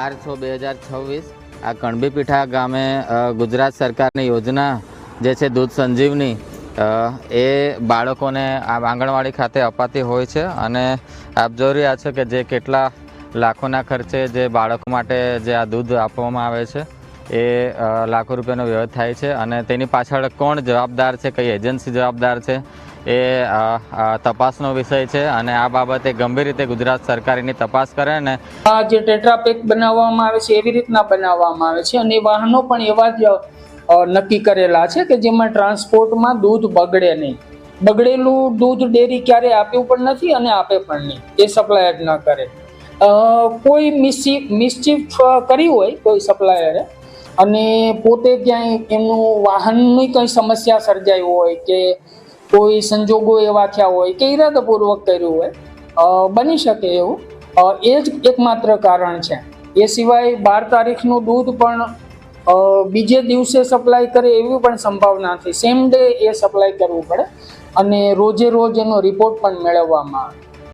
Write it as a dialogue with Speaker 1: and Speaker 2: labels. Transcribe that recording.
Speaker 1: 4/6/2026 આ કણબીપીઠા ગામે ગુજરાત સરકારની યોજના જે છે દૂધ સંજીવની એ બાળકોને આ આંગણવાડી ખાતે અપાતી હોય છે અને આપ જોઈ રહ્યા છો કે જે કેટલા લાખોના ખર્ચે જે બાળકો માટે જે આ દૂધ આપવામાં આવે છે એ લાખો રૂપિયાનો વ્યય થાય છે અને તેની પાછળ કોણ જવાબદાર છે, કઈ એજન્સી જવાબદાર છે એ તપાસનો વિષય છે અને આ બાબતે ગંભીર રીતે ગુજરાત સરકાર એની તપાસ કરે ને
Speaker 2: આ જે ટેટ્રાપેક બનાવવામાં આવે છે એવી રીતના બનાવવામાં આવે છે અને વાહનો પણ એવા જ નક્કી કરેલા છે કે જેમાં ટ્રાન્સપોર્ટમાં દૂધ બગડે નહીં. બગડેલું દૂધ ડેરી ક્યારે આપ્યું પણ નથી અને આપે પણ નહીં, એ સપ્લાયર ન કરે. કોઈ મિસચીફ કરી હોય કોઈ સપ્લાયરે અને પોતે ક્યાંય એમનું વાહનની કંઈ સમસ્યા સર્જાઈ હોય કે કોઈ સંજોગો એવા થયા હોય કે ઈરાદાપૂર્વક કર્યું હોય, બની શકે એવું. એ જ એકમાત્ર કારણ છે. એ સિવાય 12 તારીખનું દૂધ પણ બીજે દિવસે સપ્લાય કરે એવી પણ સંભાવના નથી. સેમ ડે એ સપ્લાય કરવું પડે અને રોજે રોજ એનો રિપોર્ટ પણ મેળવવામાં આવે.